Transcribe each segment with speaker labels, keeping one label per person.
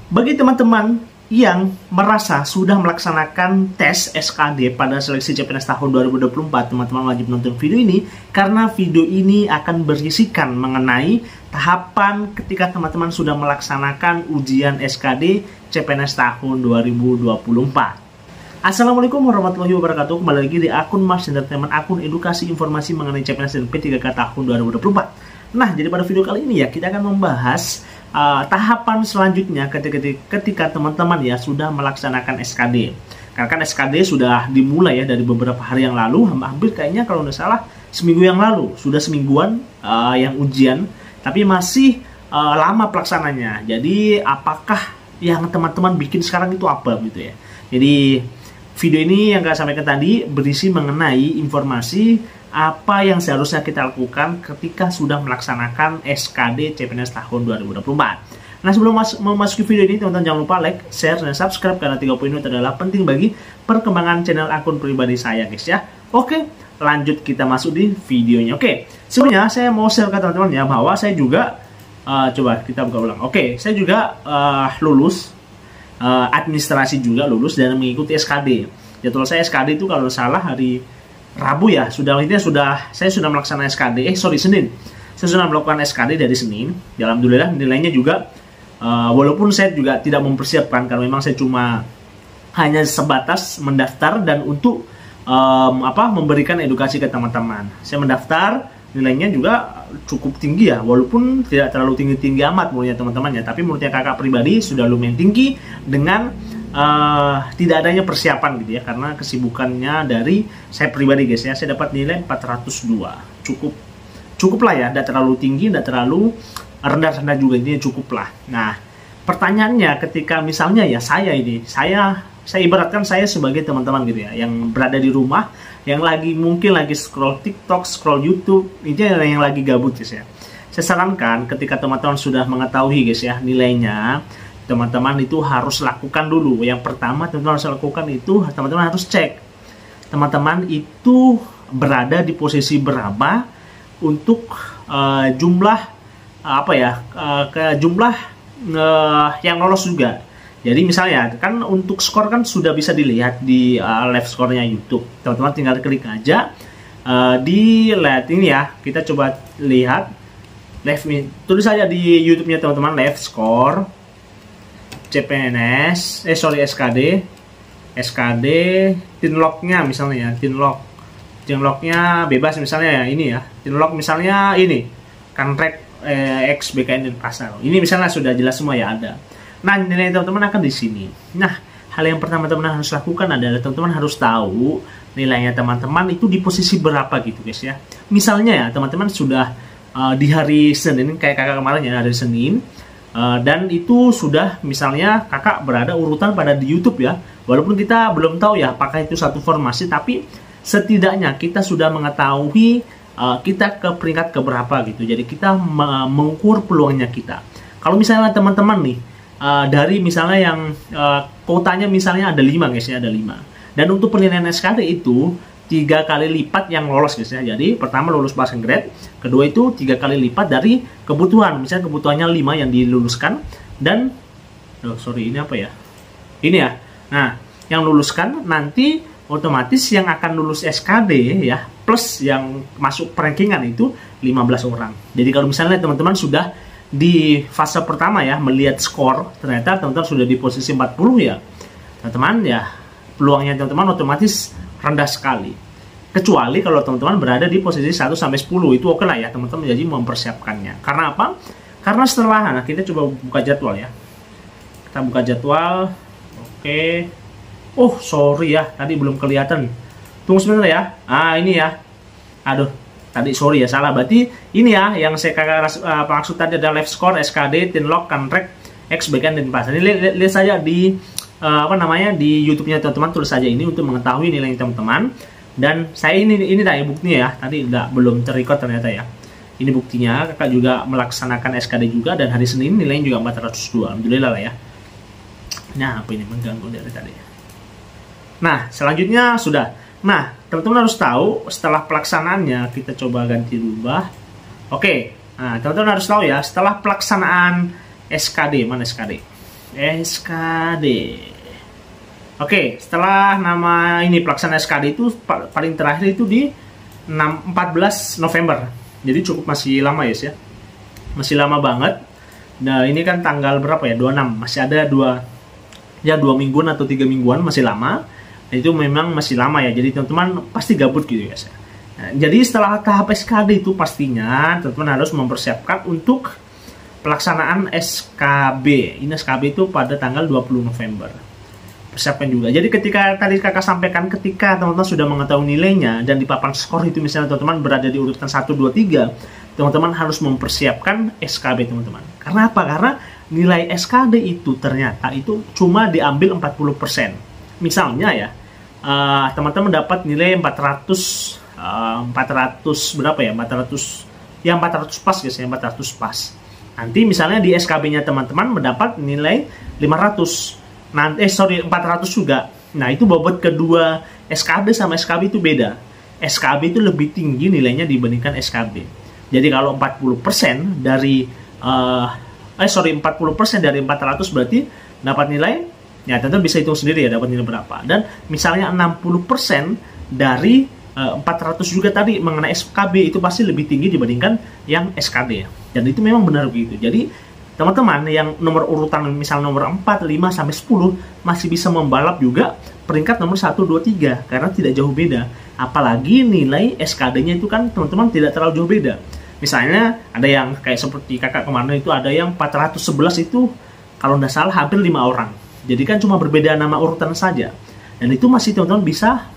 Speaker 1: Bagi teman-teman yang merasa sudah melaksanakan tes SKD pada seleksi CPNS tahun 2024, teman-teman wajib nonton video ini karena video ini akan berisikan mengenai tahapan ketika teman-teman sudah melaksanakan ujian SKD CPNS tahun 2024. Assalamualaikum warahmatullahi wabarakatuh. Kembali lagi di akun Mars Entertainment, akun edukasi informasi mengenai CPNS dan P3K tahun 2024. Nah, jadi pada video kali ini ya kita akan membahas tahapan selanjutnya ketika teman-teman ya sudah melaksanakan SKD. Karena kan SKD sudah dimulai ya dari beberapa hari yang lalu, hampir kayaknya kalau nggak salah seminggu yang lalu, sudah semingguan yang ujian, tapi masih lama pelaksananya. Jadi apakah yang teman-teman bikin sekarang itu apa gitu ya? Jadi video ini yang saya sampaikan tadi berisi mengenai informasi apa yang seharusnya kita lakukan ketika sudah melaksanakan SKD CPNS tahun 2024. Nah, sebelum memasuki video ini, teman-teman jangan lupa like, share, dan subscribe karena 3 poin ini adalah penting bagi perkembangan channel akun pribadi saya, guys ya. Oke, lanjut kita masuk di videonya. Oke, sebelumnya saya mau share ke teman-teman ya bahwa saya juga coba kita buka ulang. Oke, saya juga lulus administrasi juga lulus dan mengikuti SKD. Jadwal saya SKD itu kalau salah hari Rabu ya, saya sudah melaksanakan SKD, Senin. Saya sudah melakukan SKD dari Senin. Alhamdulillah nilainya juga, walaupun saya juga tidak mempersiapkan, karena memang saya cuma hanya sebatas mendaftar dan untuk memberikan edukasi ke teman-teman. Saya mendaftar, nilainya juga cukup tinggi ya, walaupun tidak terlalu tinggi-tinggi amat menurutnya teman-teman ya, tapi menurutnya kakak pribadi sudah lumayan tinggi dengan tidak adanya persiapan gitu ya, karena kesibukannya dari saya pribadi guys ya. Saya dapat nilai 402, cukup lah ya, tidak terlalu tinggi, tidak terlalu rendah juga, intinya cukup lah. Nah, pertanyaannya ketika misalnya ya saya ibaratkan saya sebagai teman-teman gitu ya, yang berada di rumah, yang mungkin lagi scroll TikTok, scroll YouTube, itu yang lagi gabut guys ya. Saya sarankan ketika teman-teman sudah mengetahui guys ya nilainya, teman-teman itu harus lakukan dulu. Yang pertama teman-teman harus lakukan itu, teman-teman harus cek teman-teman itu berada di posisi berapa untuk jumlah jumlah yang lolos juga. Jadi misalnya kan untuk skor kan sudah bisa dilihat di live skornya YouTube. Teman-teman tinggal klik aja di live ini ya. Kita coba lihat live, tulis saja di YouTube-nya teman-teman live score CPNS, SKD, tinlognya misalnya ya, tinlognya bebas misalnya ya, ini ya, tinlog misalnya ini, Kanrek X BKN Denpasar. Ini misalnya sudah jelas semua ya ada. Nah, nilai teman-teman akan di sini. Nah, hal yang pertama teman-teman harus lakukan adalah teman-teman harus tahu nilainya teman-teman itu di posisi berapa gitu guys ya. Misalnya ya, teman-teman sudah di hari Senin, kayak kakak kemarin ya, hari Senin, dan itu sudah misalnya kakak berada urutan pada di YouTube ya, walaupun kita belum tahu ya apakah itu satu formasi, tapi setidaknya kita sudah mengetahui kita ke peringkat keberapa gitu. Jadi kita mengukur peluangnya kita. Kalau misalnya teman-teman nih dari misalnya yang kuotanya misalnya ada 5 guys ya, ada 5, dan untuk penilaian SKD itu 3 kali lipat yang lolos guys ya. Jadi pertama lulus passing grade, kedua itu 3 kali lipat dari kebutuhan. Misalnya kebutuhannya 5 yang diluluskan, dan ini apa ya? Ini ya. Nah, yang luluskan nanti otomatis yang akan lulus SKD ya, plus yang masuk perankingan itu 15 orang. Jadi kalau misalnya teman-teman sudah di fase pertama ya, melihat skor, ternyata teman-teman sudah di posisi 40 ya, teman-teman ya, peluangnya teman-teman otomatis rendah sekali. Kecuali kalau teman-teman berada di posisi 1-10, itu oke lah ya teman-teman, jadi mempersiapkannya. Karena apa? Karena setelah, kita coba buka jadwal ya. Kita buka jadwal. Oke. Oh, sorry ya, tadi belum kelihatan. Tunggu sebentar ya. Ini ya. Aduh, tadi sorry ya, salah. Berarti ini ya, yang saya maksud tadi ada live score, SKD, tinlog, Kanrek, X BKN Denpasar. Ini lihat saja di di YouTube-nya teman-teman, tulis saja ini untuk mengetahui nilai teman-teman. Dan saya ini tadi buktinya ya, tadi belum terrecord ternyata ya. Ini buktinya, kakak juga melaksanakan SKD juga, dan hari Senin nilainya juga 402. Alhamdulillah lah ya. Nah, apa ini mengganggu dari tadi. Nah, selanjutnya sudah. Nah, teman-teman harus tahu setelah pelaksanaannya, kita coba ganti rubah. Oke. Nah, teman-teman harus tahu ya, setelah pelaksanaan SKD, mana SKD? SKD. Oke, setelah nama ini pelaksana SKD itu paling terakhir itu di 14 November. Jadi cukup masih lama ya. Masih lama banget. Nah, ini kan tanggal berapa ya? 26. Masih ada 2 mingguan atau 3 mingguan, masih lama. Nah, itu memang masih lama ya. Jadi teman-teman pasti gabut gitu ya. Nah, jadi setelah tahap SKD itu pastinya teman-teman harus mempersiapkan untuk pelaksanaan SKB. Ini SKB itu pada tanggal 20 November. Persiapkan juga. Jadi ketika tadi kakak sampaikan, ketika teman-teman sudah mengetahui nilainya dan di papan skor itu misalnya teman-teman berada di urutan 1, 2, 3, teman-teman harus mempersiapkan SKB teman-teman. Karena apa? Karena nilai SKD itu ternyata itu cuma diambil 40%. Misalnya ya, teman-teman dapat nilai 400 berapa ya? 400 pas guys ya, 400 pas. Nanti misalnya di SKB-nya teman-teman mendapat nilai 500. 400 juga. Nah, itu bobot kedua SKD sama SKB itu beda. SKB itu lebih tinggi nilainya dibandingkan SKB. Jadi kalau 40% dari 40% dari 400 berarti dapat nilai, ya tentu bisa hitung sendiri ya dapat nilai berapa. Dan misalnya 60% dari 400 juga tadi mengenai SKB itu pasti lebih tinggi dibandingkan yang SKD ya. Dan itu memang benar begitu. Jadi teman-teman yang nomor urutan misalnya nomor 4, 5, sampai 10 masih bisa membalap juga peringkat nomor 1, 2, 3 karena tidak jauh beda. Apalagi nilai SKD-nya itu kan teman-teman tidak terlalu jauh beda. Misalnya ada yang kayak seperti kakak kemarin itu ada yang 411 itu kalau tidak salah hampir 5 orang. Jadi kan cuma berbeda nama urutan saja. Dan itu masih teman-teman bisa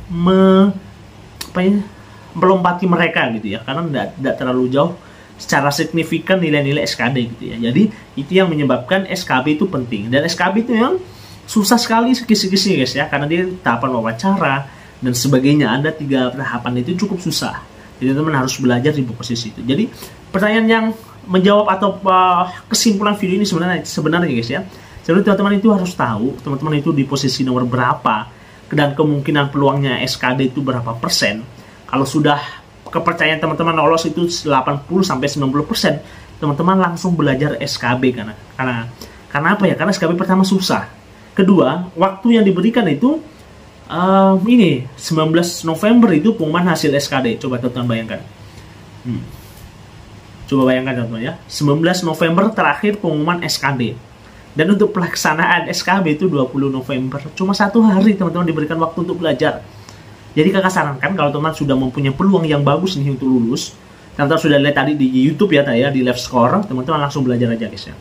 Speaker 1: melompati mereka gitu ya karena tidak terlalu jauh secara signifikan nilai-nilai SKD gitu ya. Jadi itu yang menyebabkan SKB itu penting. Dan SKB itu memang susah sekali sekis-sekisnya guys ya, karena dia tahapan wawancara dan sebagainya. Ada 3 tahapan itu cukup susah. Jadi teman-teman harus belajar di posisi itu. Jadi pertanyaan yang menjawab atau kesimpulan video ini sebenarnya guys ya. Jadi teman-teman itu harus tahu teman-teman itu di posisi nomor berapa dan kemungkinan peluangnya SKD itu berapa persen. Kalau sudah kepercayaan teman-teman lolos itu 80-90%, teman-teman langsung belajar SKB karena apa ya? Karena SKB pertama susah. Kedua, waktu yang diberikan itu 19 November itu pengumuman hasil SKD. Coba teman-teman bayangkan. Coba bayangkan teman-teman ya. 19 November terakhir pengumuman SKD. Dan untuk pelaksanaan SKB itu 20 November. Cuma 1 hari teman-teman diberikan waktu untuk belajar. Jadi kakak sarankan kalau teman sudah mempunyai peluang yang bagus nih untuk lulus, teman-teman sudah lihat tadi di YouTube ya di live score, teman-teman langsung belajar aja guys ya.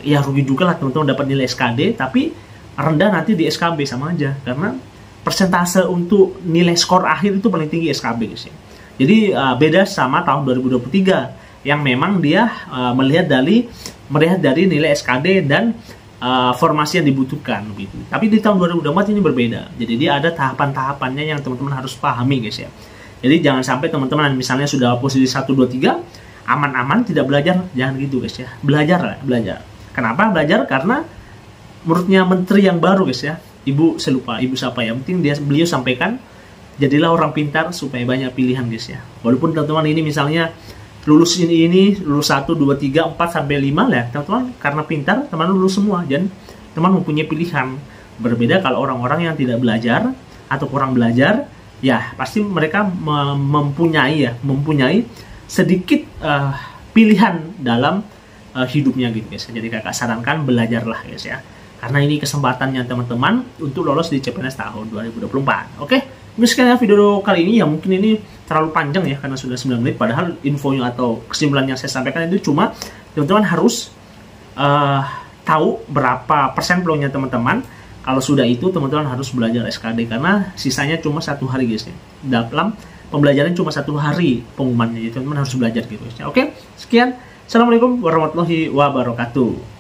Speaker 1: Ya rugi juga lah teman-teman dapat nilai SKD, tapi rendah nanti di SKB sama aja, karena persentase untuk nilai skor akhir itu paling tinggi SKB guys ya. Jadi beda sama tahun 2023 yang memang dia melihat dari nilai SKD dan formasi yang dibutuhkan gitu. Tapi di tahun 2024 ini berbeda. Jadi dia ada tahapan-tahapannya yang teman-teman harus pahami guys ya. Jadi jangan sampai teman-teman misalnya sudah posisi 1, 2, 3 aman-aman tidak belajar, jangan gitu guys ya. Belajar. Kenapa belajar? Karena menurutnya menteri yang baru guys ya. Ibu siapa ya? Penting beliau sampaikan jadilah orang pintar supaya banyak pilihan guys ya. Walaupun teman-teman ini misalnya lulus lulus 1, 2, 3, 4, sampai 5 lah teman-teman, karena pintar teman lulus semua dan teman mempunyai pilihan. Berbeda kalau orang-orang yang tidak belajar atau kurang belajar, ya pasti mereka mempunyai sedikit pilihan dalam hidupnya gitu guys. Jadi kakak sarankan belajarlah guys ya, karena ini kesempatannya teman-teman untuk lolos di CPNS tahun 2024. Oke, sekian video kali ini ya, mungkin ini terlalu panjang ya karena sudah 9 menit, padahal infonya atau kesimpulan yang saya sampaikan itu cuma teman-teman harus tahu berapa persen peluangnya teman-teman. Kalau sudah itu teman-teman harus belajar SKD karena sisanya cuma 1 hari guys ya. Dalam pembelajaran cuma 1 hari pengumumannya, jadi teman-teman harus belajar gitu guys ya. Oke, sekian. Assalamualaikum warahmatullahi wabarakatuh.